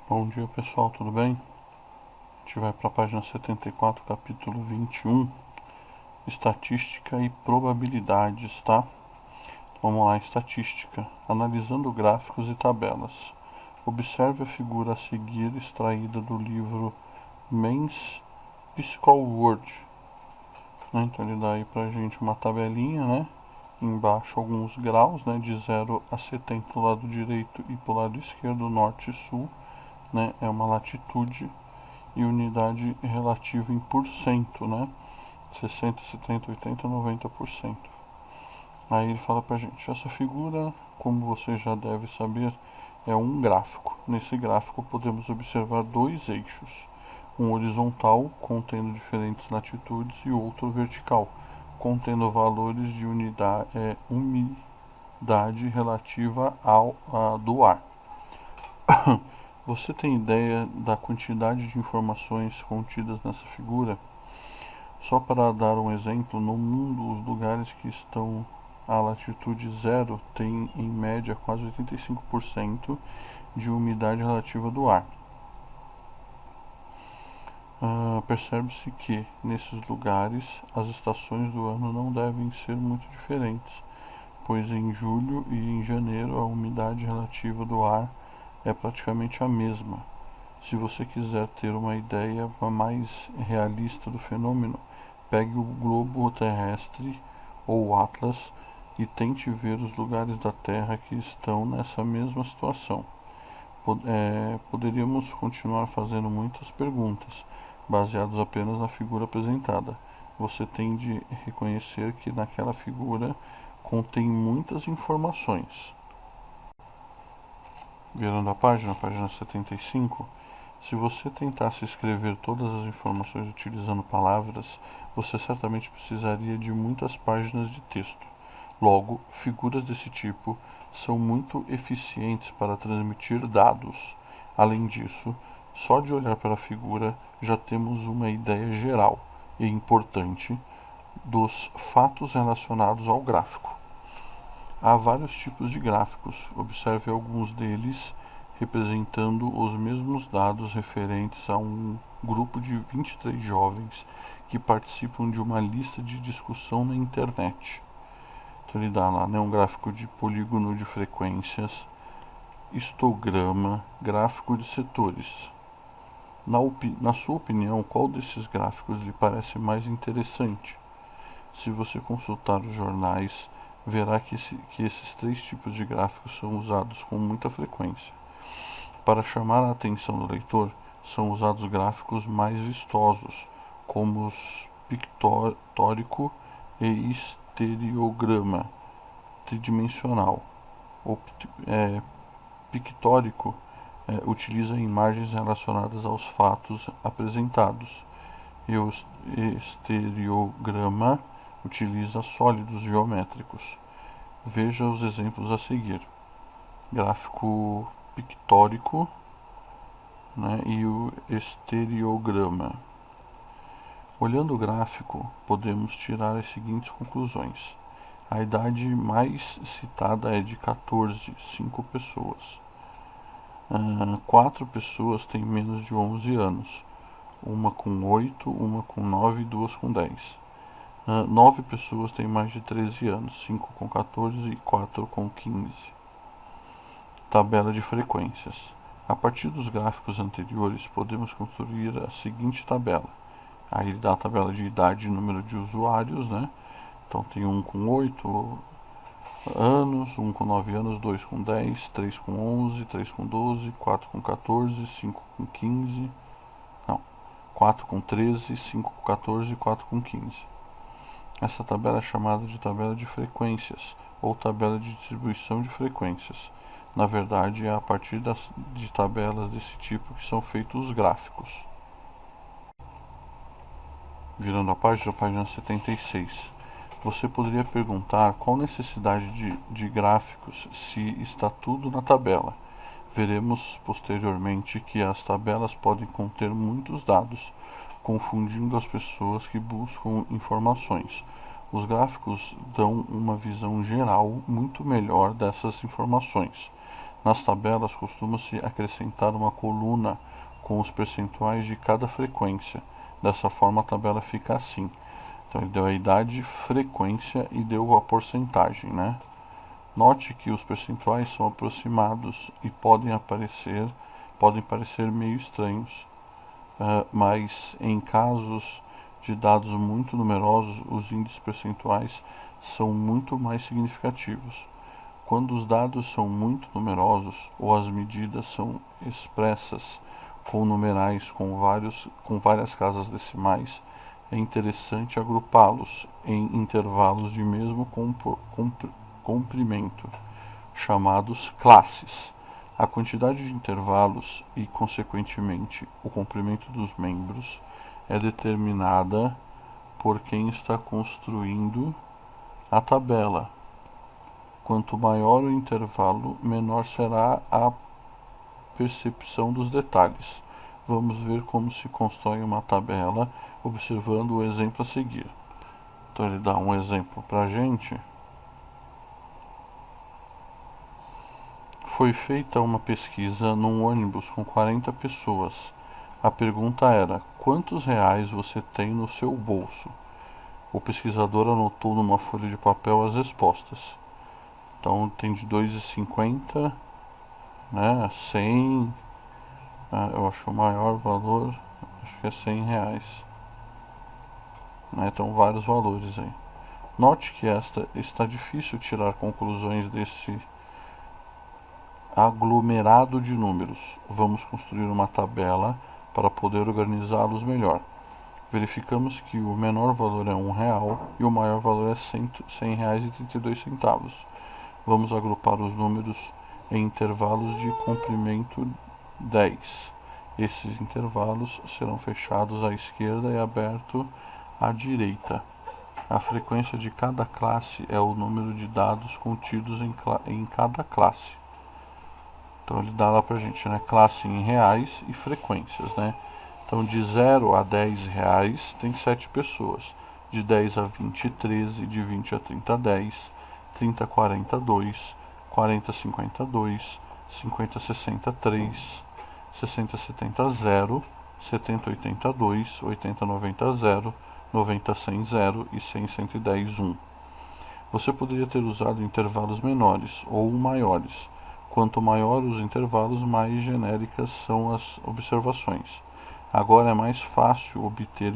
Bom dia pessoal, tudo bem? A gente vai para a página 74, capítulo 21, estatística e probabilidades, tá? Vamos lá, estatística. Analisando gráficos e tabelas. Observe a figura a seguir extraída do livro Men's Physical World. Então ele dá aí pra gente uma tabelinha, né? Embaixo alguns graus, né? De 0 a 70 do lado direito e pro lado esquerdo, norte e sul, né? É uma latitude e unidade relativa em porcento, né? 60, 70, 80, 90%. Aí ele fala pra gente, essa figura, como você já deve saber, é um gráfico. Nesse gráfico podemos observar dois eixos, um horizontal contendo diferentes latitudes e outro vertical, contendo valores de umidade relativa do ar. Você tem ideia da quantidade de informações contidas nessa figura? Só para dar um exemplo, no mundo os lugares que estão à latitude zero têm em média quase 85% de umidade relativa do ar. Percebe-se que nesses lugares as estações do ano não devem ser muito diferentes, pois em julho e em janeiro a umidade relativa do ar é praticamente a mesma. Se você quiser ter uma ideia mais realista do fenômeno, pegue o globo terrestre ou o Atlas e tente ver os lugares da Terra que estão nessa mesma situação. Poderíamos continuar fazendo muitas perguntas, baseadas apenas na figura apresentada. Você tem de reconhecer que naquela figura contém muitas informações. Virando a página 75, se você tentasse escrever todas as informações utilizando palavras, você certamente precisaria de muitas páginas de texto. Logo, figuras desse tipo são muito eficientes para transmitir dados. Além disso, só de olhar para a figura já temos uma ideia geral e importante dos fatos relacionados ao gráfico. Há vários tipos de gráficos. Observe alguns deles representando os mesmos dados referentes a um grupo de 23 jovens que participam de uma lista de discussão na internet. Então ele dá lá, né, um gráfico de polígono de frequências, histograma, gráfico de setores. Na sua opinião, qual desses gráficos lhe parece mais interessante? Se você consultar os jornais, verá que esses três tipos de gráficos são usados com muita frequência. Para chamar a atenção do leitor, são usados gráficos mais vistosos, como os pictórico e estereograma tridimensional. O pictórico utiliza imagens relacionadas aos fatos apresentados, e o estereograma utiliza sólidos geométricos. Veja os exemplos a seguir. Gráfico pictórico, né, e o estereograma. Olhando o gráfico, podemos tirar as seguintes conclusões. A idade mais citada é de 14, 5 pessoas. 4 pessoas têm menos de 11 anos. Uma com 8, uma com 9 e duas com 10. 9 pessoas têm mais de 13 anos, 5 com 14 e 4 com 15. Tabela de frequências. A partir dos gráficos anteriores, podemos construir a seguinte tabela. Aí ele dá a tabela de idade e número de usuários, né? Então tem um com 8 anos, um com 9 anos, 2 com 10, 3 com 11, 3 com 12, 4 com 14, 5 com 15, 4 com 13, 5 com 14 e 4 com 15. Essa tabela é chamada de tabela de frequências ou tabela de distribuição de frequências. Na verdade, é a partir de tabelas desse tipo que são feitos os gráficos. Virando a página 76. Você poderia perguntar qual necessidade de gráficos se está tudo na tabela. Veremos posteriormente que as tabelas podem conter muitos dados, confundindo as pessoas que buscam informações. Os gráficos dão uma visão geral muito melhor dessas informações. Nas tabelas costuma-se acrescentar uma coluna com os percentuais de cada frequência. Dessa forma a tabela fica assim. Então ele deu a idade, frequência e deu a porcentagem, né? Note que os percentuais são aproximados e podem parecer meio estranhos, mas em casos de dados muito numerosos, os índices percentuais são muito mais significativos. Quando os dados são muito numerosos ou as medidas são expressas com numerais com várias casas decimais, é interessante agrupá-los em intervalos de mesmo comprimento, chamados classes. A quantidade de intervalos e, consequentemente, o comprimento dos membros é determinada por quem está construindo a tabela. Quanto maior o intervalo, menor será a percepção dos detalhes. Vamos ver como se constrói uma tabela observando o exemplo a seguir. Então ele dá um exemplo para a gente. Foi feita uma pesquisa num ônibus com 40 pessoas. A pergunta era: quantos reais você tem no seu bolso? O pesquisador anotou numa folha de papel as respostas. Então tem de 2,50, né, 100, eu acho o maior valor, acho que é 100 reais. Né, então vários valores aí. Note que está difícil tirar conclusões desse aglomerado de números. Vamos construir uma tabela para poder organizá-los melhor. Verificamos que o menor valor é R$1 e o maior valor é R$100,32. Vamos agrupar os números em intervalos de comprimento 10. Esses intervalos serão fechados à esquerda e abertos à direita. A frequência de cada classe é o número de dados contidos em cada classe. Então ele dá lá pra gente, né, classe em reais e frequências, né? Então de 0 a 10 reais tem 7 pessoas, de 10 a 20, 13, de 20 a 30, 10, 30 a 40, 2, 40 a 50, 2, 50 a 60, 3, 60 a 70, 0, 70 a 80, 2, 80 a 90, 0, 90 a 100, 0 e 100 a 110, 1. Você poderia ter usado intervalos menores ou maiores. Quanto maior os intervalos, mais genéricas são as observações. Agora é mais fácil obter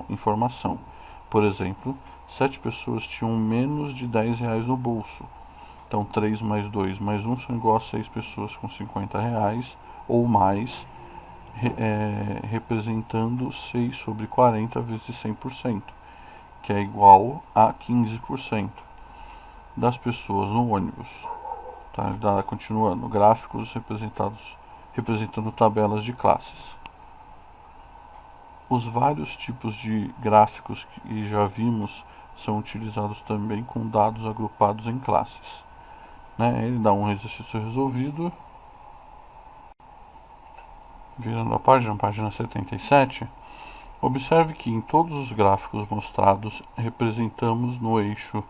informação. Por exemplo, 7 pessoas tinham menos de 10 reais no bolso. Então 3 mais 2 mais 1 são igual a 6 pessoas com 50 reais ou mais, representando 6 sobre 40 vezes 100%, que é igual a 15% das pessoas no ônibus. Tá, continuando, gráficos representando tabelas de classes. Os vários tipos de gráficos que já vimos são utilizados também com dados agrupados em classes. Né? Ele dá um exercício resolvido. Virando a página 77. Observe que em todos os gráficos mostrados representamos no eixo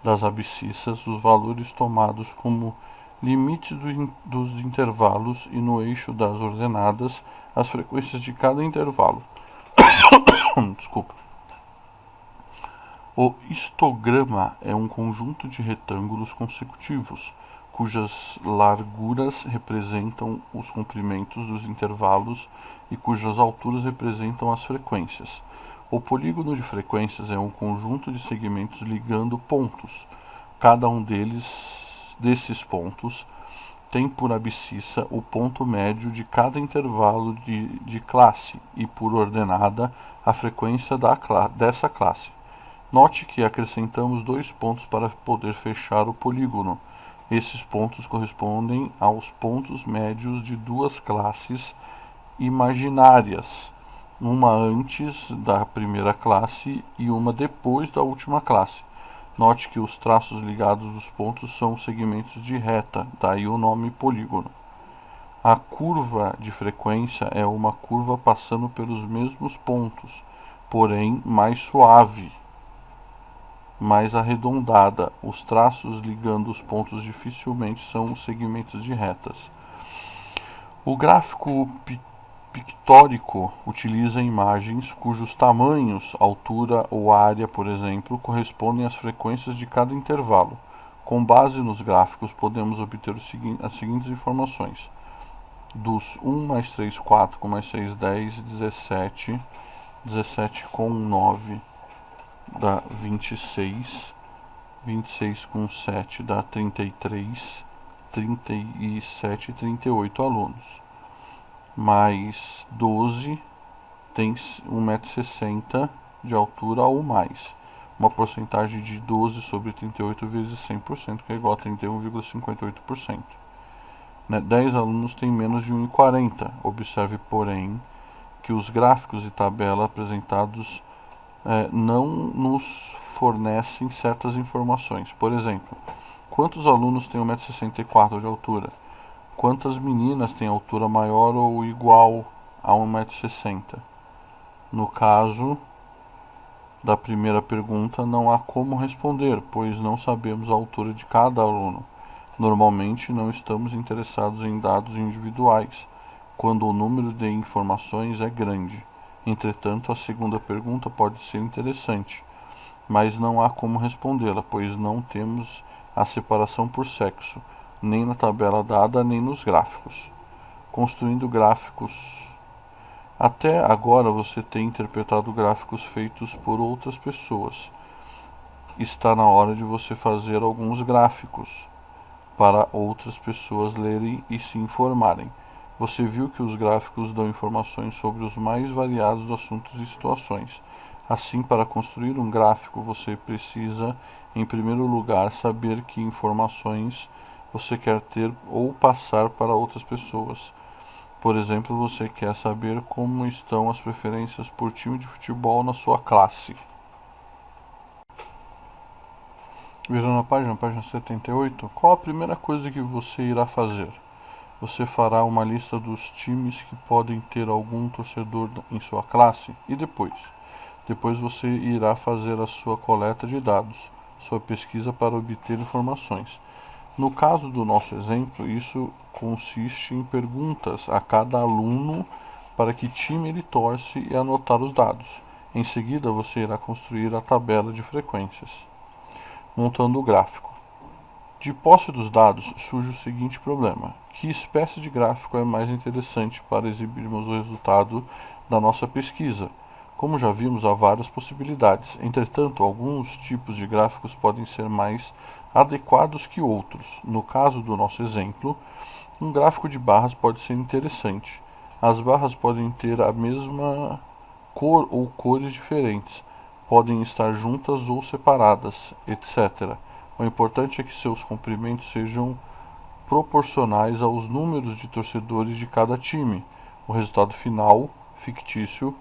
das abscissas os valores tomados como limites dos intervalos e no eixo das ordenadas as frequências de cada intervalo. Desculpa. O histograma é um conjunto de retângulos consecutivos, cujas larguras representam os comprimentos dos intervalos e cujas alturas representam as frequências. O polígono de frequências é um conjunto de segmentos ligando pontos. Cada um desses pontos tem por abscissa o ponto médio de cada intervalo de classe e por ordenada a frequência dessa classe. Note que acrescentamos 2 pontos para poder fechar o polígono. Esses pontos correspondem aos pontos médios de 2 classes imaginárias, uma antes da primeira classe e uma depois da última classe. Note que os traços ligados dos pontos são segmentos de reta, daí o nome polígono. A curva de frequência é uma curva passando pelos mesmos pontos, porém mais suave. mais arredondada. Os traços ligando os pontos dificilmente são os segmentos de retas. O gráfico pictórico utiliza imagens cujos tamanhos, altura ou área, por exemplo, correspondem às frequências de cada intervalo. Com base nos gráficos, podemos obter as seguintes informações. Dos 1 mais 3, 4, com mais 6, 10, 17, 17 com 9 dá 26, 26 com 7 dá 33, 37 e 38 alunos. Mais 12 tem 1,60 m de altura ou mais. Uma porcentagem de 12 sobre 38 vezes 100%, que é igual a 31,58%. 10 alunos têm menos de 1,40. Observe, porém, que os gráficos e tabela apresentados não nos fornecem certas informações. Por exemplo, quantos alunos têm 1,64 m de altura? Quantas meninas têm altura maior ou igual a 1,60 m? No caso da primeira pergunta, não há como responder, pois não sabemos a altura de cada aluno. Normalmente, não estamos interessados em dados individuais, quando o número de informações é grande. Entretanto, a segunda pergunta pode ser interessante, mas não há como respondê-la, pois não temos a separação por sexo, nem na tabela dada, nem nos gráficos. Construindo gráficos. Até agora você tem interpretado gráficos feitos por outras pessoas. Está na hora de você fazer alguns gráficos para outras pessoas lerem e se informarem. Você viu que os gráficos dão informações sobre os mais variados assuntos e situações. Assim, para construir um gráfico, você precisa, em primeiro lugar, saber que informações você quer ter ou passar para outras pessoas. Por exemplo, você quer saber como estão as preferências por time de futebol na sua classe. Virando a página 78, qual a primeira coisa que você irá fazer? Você fará uma lista dos times que podem ter algum torcedor em sua classe e depois? Depois você irá fazer a sua coleta de dados, sua pesquisa para obter informações. No caso do nosso exemplo, isso consiste em perguntas a cada aluno para que time ele torce e anotar os dados. Em seguida, você irá construir a tabela de frequências, montando o gráfico. De posse dos dados, surge o seguinte problema: que espécie de gráfico é mais interessante para exibirmos o resultado da nossa pesquisa? Como já vimos, há várias possibilidades. Entretanto, alguns tipos de gráficos podem ser mais adequados que outros. No caso do nosso exemplo, um gráfico de barras pode ser interessante. As barras podem ter a mesma cor ou cores diferentes, podem estar juntas ou separadas, etc. O importante é que seus comprimentos sejam proporcionais aos números de torcedores de cada time. O resultado final, fictício,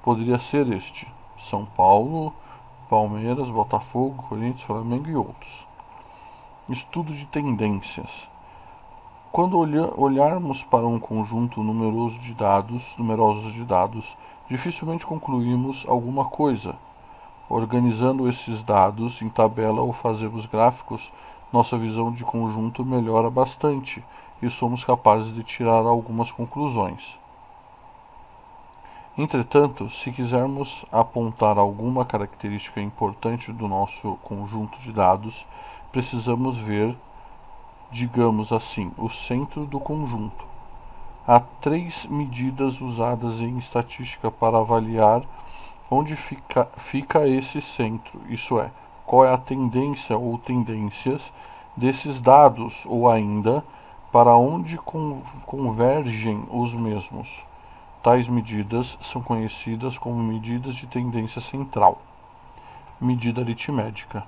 poderia ser este: São Paulo, Palmeiras, Botafogo, Corinthians, Flamengo e outros. Estudo de tendências. Quando olharmos para um conjunto numeroso de dados, dificilmente concluímos alguma coisa. Organizando esses dados em tabela ou fazemos gráficos, nossa visão de conjunto melhora bastante e somos capazes de tirar algumas conclusões. Entretanto, se quisermos apontar alguma característica importante do nosso conjunto de dados, precisamos ver, digamos assim, o centro do conjunto. Há 3 medidas usadas em estatística para avaliar onde fica esse centro, isso é, qual é a tendência ou tendências desses dados, ou ainda, para onde convergem os mesmos. Tais medidas são conhecidas como medidas de tendência central. Medida aritmética.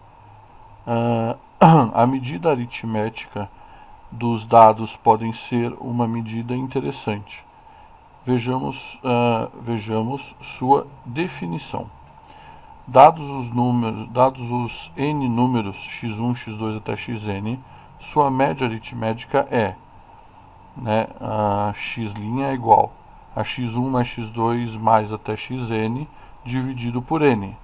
A medida aritmética dos dados podem ser uma medida interessante. Vejamos sua definição. Dados os n números x1, x2 até xn, sua média aritmética é, a x' é igual a x1 mais x2 mais até xn dividido por n.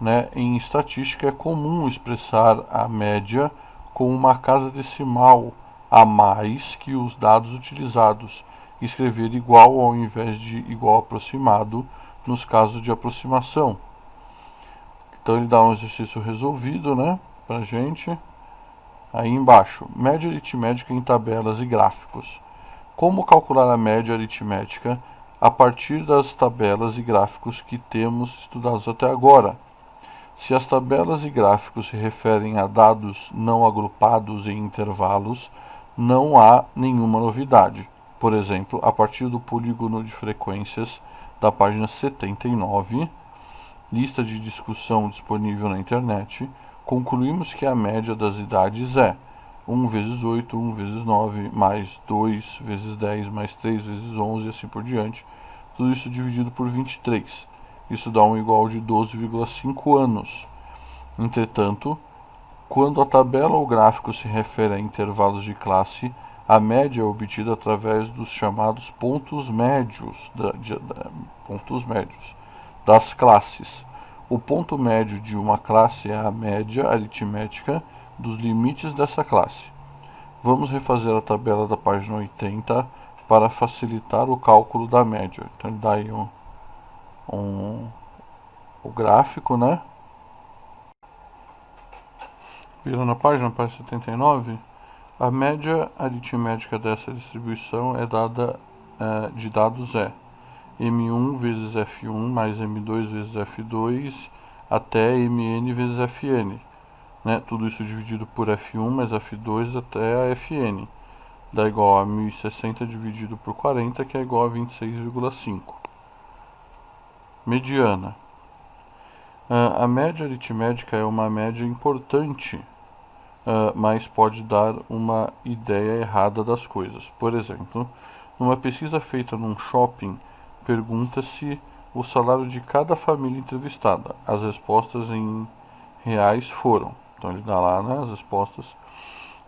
né? Em estatística é comum expressar a média com uma casa decimal a mais que os dados utilizados, e escrever igual ao invés de igual aproximado nos casos de aproximação. Então ele dá um exercício resolvido, né, pra gente. Aí embaixo, média aritmética em tabelas e gráficos. Como calcular a média aritmética a partir das tabelas e gráficos que temos estudados até agora? Se as tabelas e gráficos se referem a dados não agrupados em intervalos, não há nenhuma novidade. Por exemplo, a partir do polígono de frequências da página 79, lista de discussão disponível na internet, concluímos que a média das idades é 1 vezes 8, 1 vezes 9, mais 2 vezes 10, mais 3 vezes 11 e assim por diante. Tudo isso dividido por 23. Isso dá um igual de 12,5 anos. Entretanto, quando a tabela ou gráfico se refere a intervalos de classe, a média é obtida através dos chamados pontos médios das classes. O ponto médio de uma classe é a média aritmética dos limites dessa classe. Vamos refazer a tabela da página 80 para facilitar o cálculo da média. Então ele dá aí o gráfico, né? Virando a página 79, a média aritmética dessa distribuição é dada de dados é M1 vezes F1 mais M2 vezes F2 até Mn vezes Fn. Né? Tudo isso dividido por F1 mais F2 até a Fn. Dá igual a 1060 dividido por 40, que é igual a 26,5. Mediana. A média aritmética é uma média importante, mas pode dar uma ideia errada das coisas. Por exemplo, numa pesquisa feita num shopping, pergunta-se o salário de cada família entrevistada. As respostas em reais foram. Então ele dá lá, né, as respostas.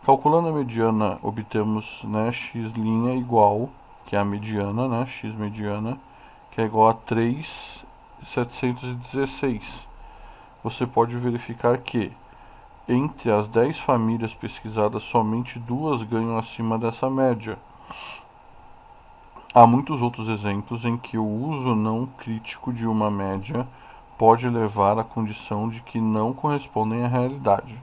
Calculando a mediana, obtemos, né, x' igual, que é a mediana, né, x mediana, que é igual a 3.716. Você pode verificar que, entre as 10 famílias pesquisadas, somente 2 ganham acima dessa média. Há muitos outros exemplos em que o uso não crítico de uma média pode levar à condição de que não correspondem à realidade.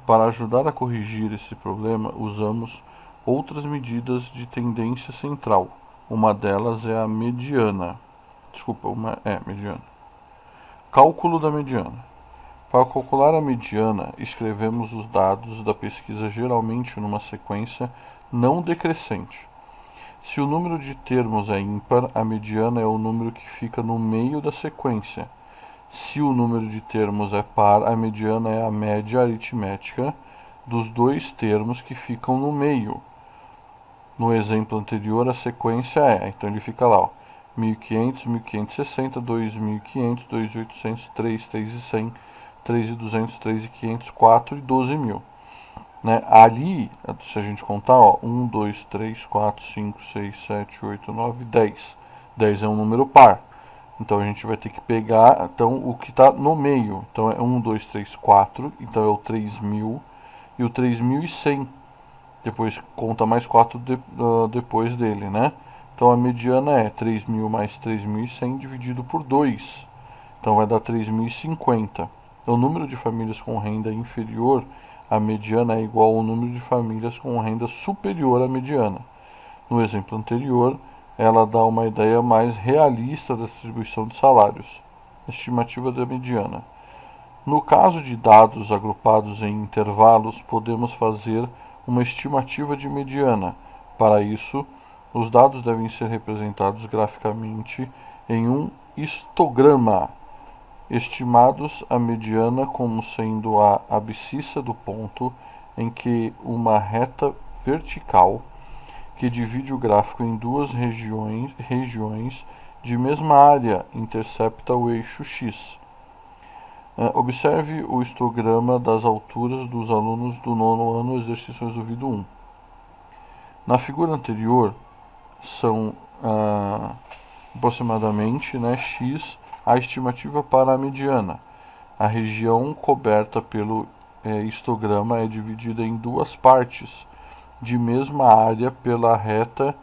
Para ajudar a corrigir esse problema, usamos outras medidas de tendência central. Uma delas é a mediana. Mediana. Cálculo da mediana. Para calcular a mediana, escrevemos os dados da pesquisa geralmente numa sequência não decrescente. Se o número de termos é ímpar, a mediana é o número que fica no meio da sequência. Se o número de termos é par, a mediana é a média aritmética dos 2 termos que ficam no meio. No exemplo anterior, a sequência então ele fica lá, 1500, 1560, 2500, 2800, 3, 3100, 3.200, 3.500, 4 e 12.000. Né? Ali, se a gente contar, 1, 2, 3, 4, 5, 6, 7, 8, 9, 10. 10 é um número par. Então a gente vai ter que pegar o que está no meio. Então é 1, 2, 3, 4. Então é o 3.000 e o 3.100. Depois conta mais 4 depois dele, né? Então a mediana é 3.000 mais 3.100 dividido por 2. Então vai dar 3.050. O número de famílias com renda inferior à mediana é igual ao número de famílias com renda superior à mediana. No exemplo anterior, ela dá uma ideia mais realista da distribuição de salários. Estimativa da mediana. No caso de dados agrupados em intervalos, podemos fazer uma estimativa de mediana. Para isso, os dados devem ser representados graficamente em um histograma. Estimados a mediana como sendo a abscissa do ponto em que uma reta vertical que divide o gráfico em 2 regiões de mesma área intercepta o eixo X. Observe o histograma das alturas dos alunos do 9º ano, exercício resolvido 1. Na figura anterior, são aproximadamente, X a estimativa para a mediana. A região coberta pelo histograma é dividida em duas partes de mesma área pela reta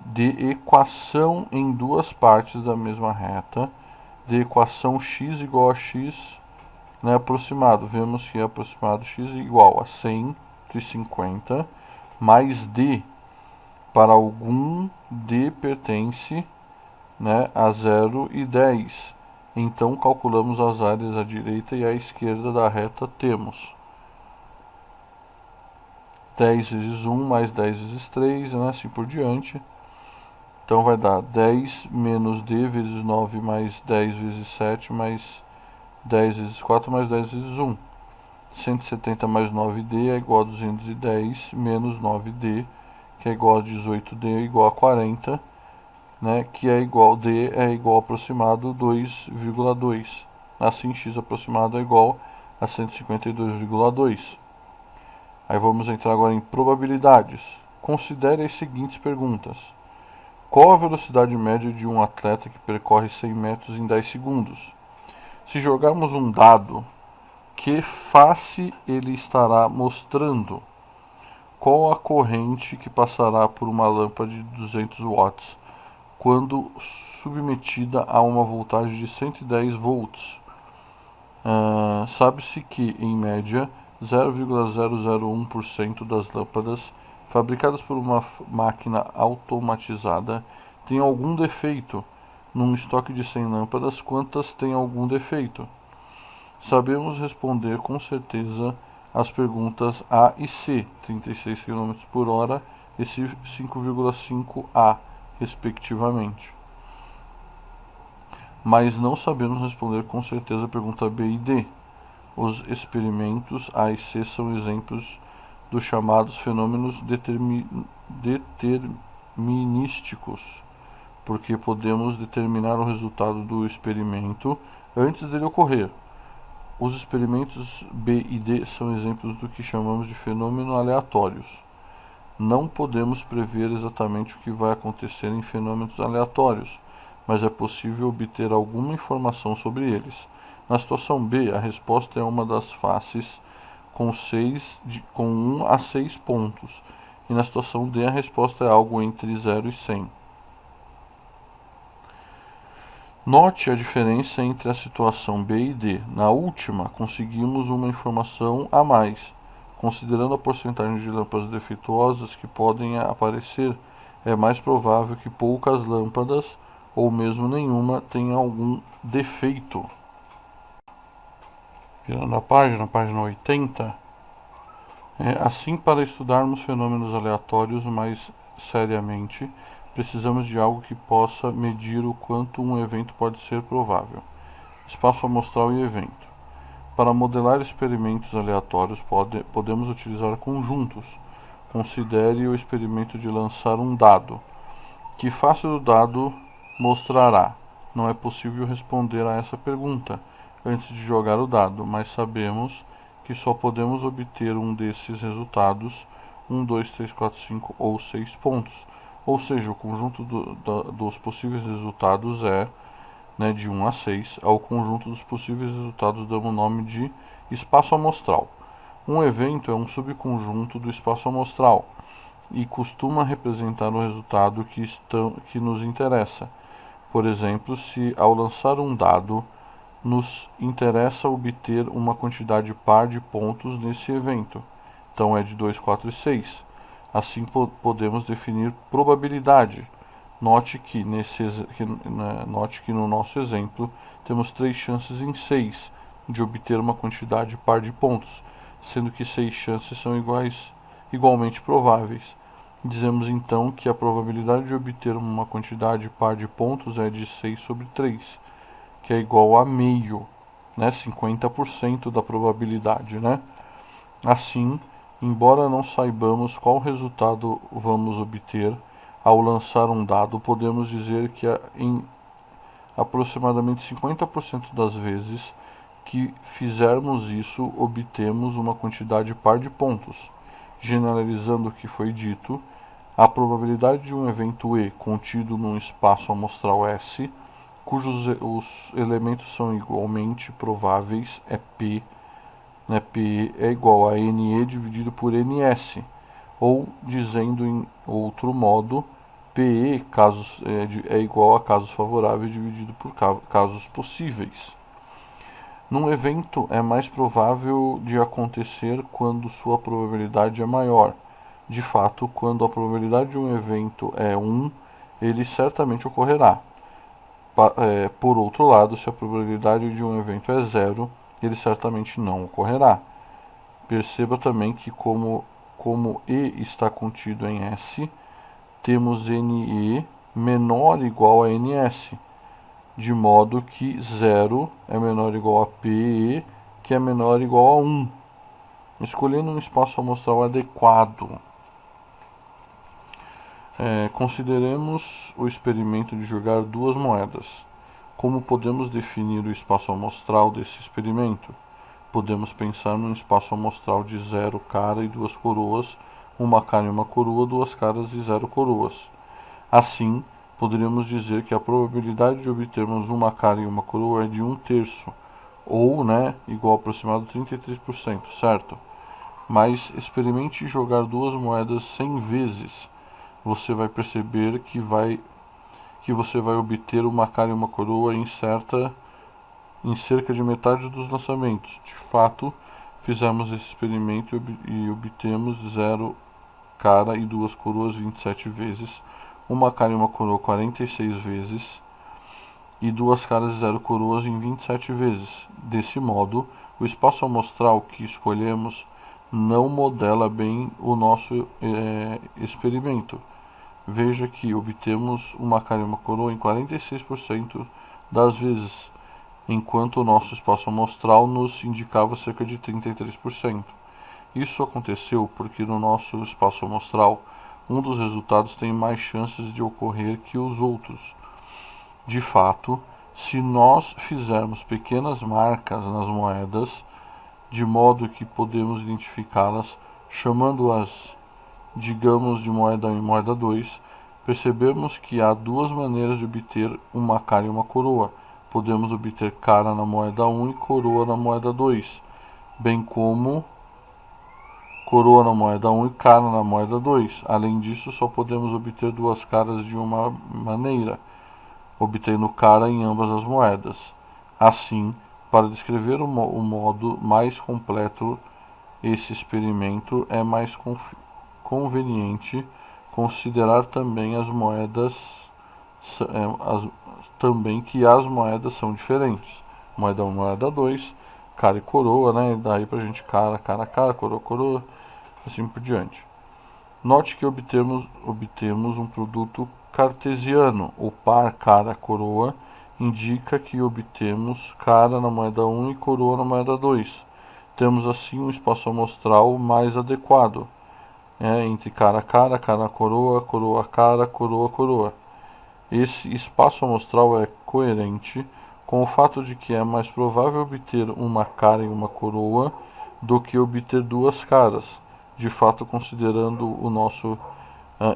de equação em duas partes da mesma reta de equação x igual a x, né, aproximado. Vemos que é aproximado x igual a 150 mais d para algum d pertence, né, a 0 e 10. Então calculamos as áreas à direita e à esquerda da reta. Temos 10 vezes 1 mais 10 vezes 3, né, assim por diante. Então vai dar 10 menos d vezes 9 mais 10 vezes 7 mais 10 vezes 4 mais 10 vezes 1. 170 mais 9d é igual a 210 menos 9d, que é igual a 18d igual a 40, né, que é igual, d é igual aproximado 2,2. Assim, x aproximado é igual a 152,2. Aí vamos entrar agora em probabilidades. Considere as seguintes perguntas. Qual a velocidade média de um atleta que percorre 100 metros em 10 segundos? Se jogarmos um dado, que face ele estará mostrando? Qual a corrente que passará por uma lâmpada de 200 watts quando submetida a uma voltagem de 110 volts? Sabe-se que, em média, 0,001% das lâmpadas fabricadas por uma máquina automatizada têm algum defeito. Num estoque de 100 lâmpadas, quantas têm algum defeito? Sabemos responder com certeza as perguntas A e C, 36 km por hora e 5,5 A, respectivamente. Mas não sabemos responder com certeza a pergunta B e D. Os experimentos A e C são exemplos dos chamados fenômenos determinísticos, porque podemos determinar o resultado do experimento antes dele ocorrer. Os experimentos B e D são exemplos do que chamamos de fenômenos aleatórios. Não podemos prever exatamente o que vai acontecer em fenômenos aleatórios, mas é possível obter alguma informação sobre eles. Na situação B, a resposta é uma das faces com 1 a 6 pontos, e na situação D, a resposta é algo entre 0 e 100. Note a diferença entre a situação B e D. Na última, conseguimos uma informação a mais. Considerando a porcentagem de lâmpadas defeituosas que podem aparecer, é mais provável que poucas lâmpadas, ou mesmo nenhuma, tenha algum defeito. Virando a página 80. Assim, para estudarmos fenômenos aleatórios mais seriamente, precisamos de algo que possa medir o quanto um evento pode ser provável. Espaço amostral e evento. Para modelar experimentos aleatórios, podemos utilizar conjuntos. Considere o experimento de lançar um dado. Que face do dado mostrará? Não é possível responder a essa pergunta antes de jogar o dado, mas sabemos que só podemos obter um desses resultados, 1, 2, 3, 4, 5 ou 6 pontos. Ou seja, o conjunto dos possíveis resultados é, né, de 1 a 6. Ao conjunto dos possíveis resultados damos o nome de espaço amostral. Um evento é um subconjunto do espaço amostral e costuma representar o resultado que nos interessa. Por exemplo, se ao lançar um dado, nos interessa obter uma quantidade par de pontos nesse evento, então é de 2, 4 e 6. Assim podemos definir probabilidade. Note que no nosso exemplo temos 3 chances em 6 de obter uma quantidade par de pontos, sendo que 6 chances são igualmente prováveis. Dizemos então que a probabilidade de obter uma quantidade par de pontos é de 6 sobre 3, que é igual a meio, né? 50% da probabilidade, né? Assim, embora não saibamos qual resultado vamos obter ao lançar um dado, podemos dizer que em aproximadamente 50% das vezes que fizermos isso, obtemos uma quantidade par de pontos. Generalizando o que foi dito, a probabilidade de um evento E contido num espaço amostral S cujos os elementos são igualmente prováveis é P, né? P é igual a NE dividido por NS, ou dizendo em outro modo, PE é igual a casos favoráveis dividido por casos possíveis. Num evento é mais provável de acontecer quando sua probabilidade é maior. De fato, quando a probabilidade de um evento é 1, ele certamente ocorrerá. Por outro lado, se a probabilidade de um evento é 0, ele certamente não ocorrerá. Perceba também que como E está contido em S, temos NE menor ou igual a NS, de modo que 0 é menor ou igual a PE, que é menor ou igual a 1. Escolhendo um espaço amostral adequado, consideremos o experimento de jogar duas moedas. Como podemos definir o espaço amostral desse experimento? Podemos pensar num espaço amostral de 0 cara e 2 coroas, uma cara e uma coroa, 2 caras e 0 coroas. Assim, poderíamos dizer que a probabilidade de obtermos uma cara e uma coroa é de 1/3, ou, igual a aproximado 33%, certo? Mas experimente jogar duas moedas 100 vezes. Você vai perceber que você vai obter uma cara e uma coroa em cerca de metade dos lançamentos. De fato, fizemos esse experimento e obtemos 0 cara e 2 coroas 27 vezes, uma cara e uma coroa 46 vezes e 2 caras e 0 coroas em 27 vezes. Desse modo, o espaço amostral que escolhemos não modela bem o nosso experimento. Veja que obtemos uma cara e uma coroa em 46% das vezes, enquanto o nosso espaço amostral nos indicava cerca de 33%. Isso aconteceu porque no nosso espaço amostral, um dos resultados tem mais chances de ocorrer que os outros. De fato, se nós fizermos pequenas marcas nas moedas, de modo que podemos identificá-las, chamando-as, digamos, de moeda 1 e moeda 2, percebemos que há duas maneiras de obter uma cara e uma coroa. Podemos obter cara na moeda 1 e coroa na moeda 2, bem como coroa na moeda 1 e cara na moeda 2. Além disso, só podemos obter duas caras de uma maneira, obtendo cara em ambas as moedas. Assim, para descrever o modo mais completo, esse experimento é mais conveniente considerar também as moedas também que as moedas são diferentes. Moeda 1 e moeda 2, cara e coroa, daí pra gente cara, coroa, coroa, assim por diante. Note que obtemos um produto cartesiano. O par cara-coroa indica que obtemos cara na moeda 1 e coroa na moeda 2. Temos assim um espaço amostral mais adequado, entre cara-coroa, cara-coroa, coroa-coroa. Esse espaço amostral é coerente com o fato de que é mais provável obter uma cara e uma coroa do que obter duas caras. De fato, considerando o nosso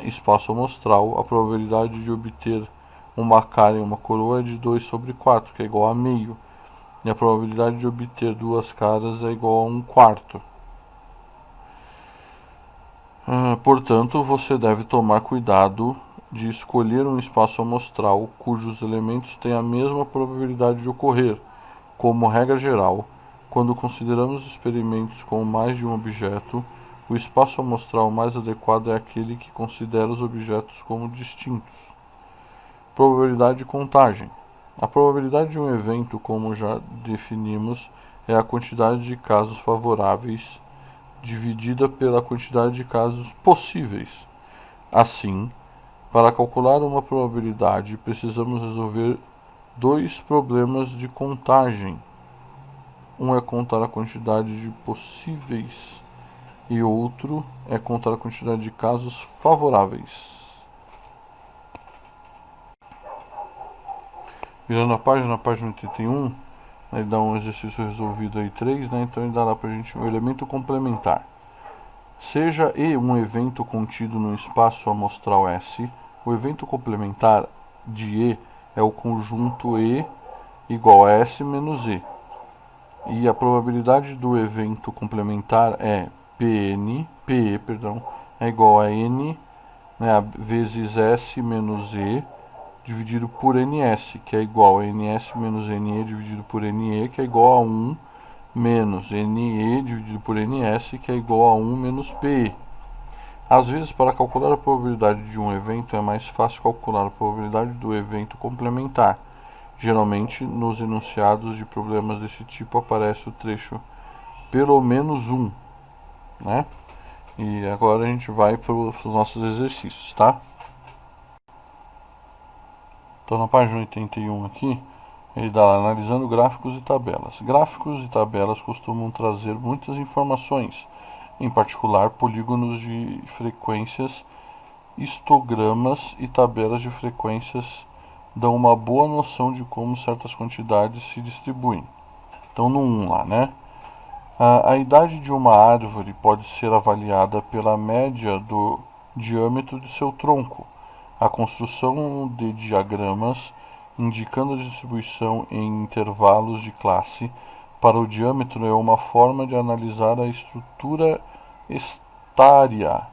espaço amostral, a probabilidade de obter uma cara e uma coroa é de 2/4, que é igual a meio, e a probabilidade de obter duas caras é igual a 1/4. Portanto, você deve tomar cuidado de escolher um espaço amostral cujos elementos têm a mesma probabilidade de ocorrer. Como regra geral, quando consideramos experimentos com mais de um objeto, o espaço amostral mais adequado é aquele que considera os objetos como distintos. Probabilidade de contagem. A probabilidade de um evento, como já definimos, é a quantidade de casos favoráveis dividida pela quantidade de casos possíveis. Assim, para calcular uma probabilidade, precisamos resolver dois problemas de contagem. Um é contar a quantidade de possíveis e outro é contar a quantidade de casos favoráveis. Virando a página 81, ele dá um exercício resolvido aí 3, então ele dará para a gente um elemento complementar. Seja E um evento contido no espaço amostral S, o evento complementar de E é o conjunto E igual a S menos E. E a probabilidade do evento complementar é PE, é igual a N, né, vezes S menos E dividido por NS, que é igual a NS menos NE dividido por NE, que é igual a 1 menos NE dividido por NS, que é igual a 1 menos PE. Às vezes, para calcular a probabilidade de um evento, é mais fácil calcular a probabilidade do evento complementar. Geralmente, nos enunciados de problemas desse tipo aparece o trecho pelo menos 1, né? E agora a gente vai para os nossos exercícios, tá? Então, na página 81 aqui, ele dá lá, analisando gráficos e tabelas. Gráficos e tabelas costumam trazer muitas informações, em particular polígonos de frequências, histogramas e tabelas de frequências dão uma boa noção de como certas quantidades se distribuem. Então, no 1 lá, né? A idade de uma árvore pode ser avaliada pela média do diâmetro de seu tronco. A construção de diagramas indicando a distribuição em intervalos de classe para o diâmetro é uma forma de analisar a estrutura etária,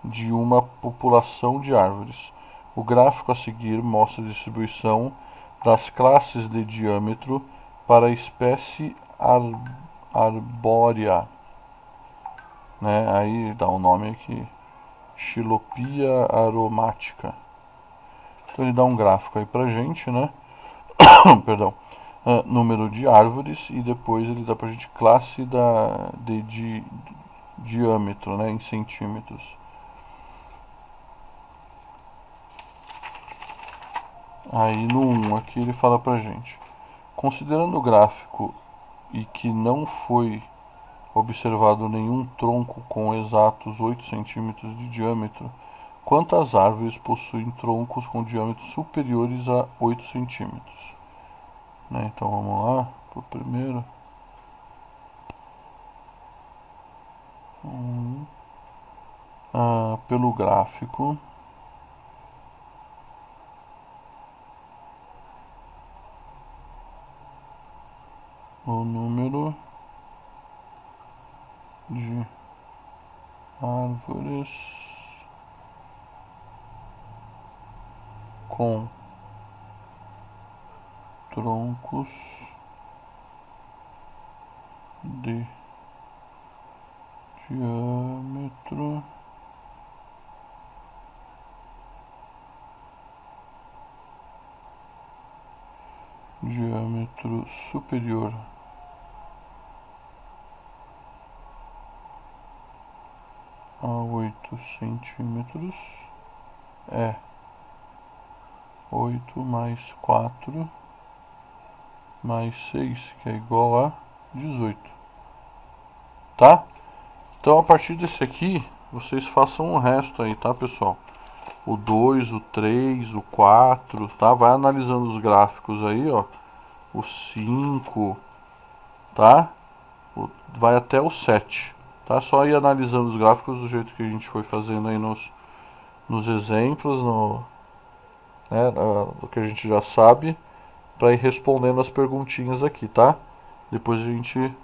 de uma população de árvores. O gráfico a seguir mostra a distribuição das classes de diâmetro para a espécie arbórea, né? Aí dá um nome aqui, Xilopia aromática. Então ele dá um gráfico aí pra gente, né? Perdão. Número de árvores e depois ele dá pra gente classe de diâmetro, né, em centímetros. Aí no 1 aqui ele fala pra gente: considerando o gráfico e que não foi observado nenhum tronco com exatos 8 centímetros de diâmetro, quantas árvores possuem troncos com diâmetros superiores a 8 centímetros? Né? Então vamos lá para o primeiro. Pelo gráfico, o número de árvores com troncos de diâmetro superior a 8 centímetros é 8 mais 4 mais 6, que é igual a 18. Tá? Então, a partir desse aqui, vocês façam o resto aí, tá, pessoal? O 2, o 3, o 4, tá? Vai analisando os gráficos aí, ó. O 5, tá? Vai até o 7, tá? Só ir analisando os gráficos do jeito que a gente foi fazendo aí nos exemplos, né, do que a gente já sabe, para ir respondendo as perguntinhas aqui, tá? Depois a gente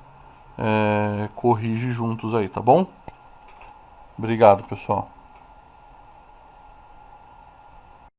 corrige juntos aí, tá bom? Obrigado, pessoal.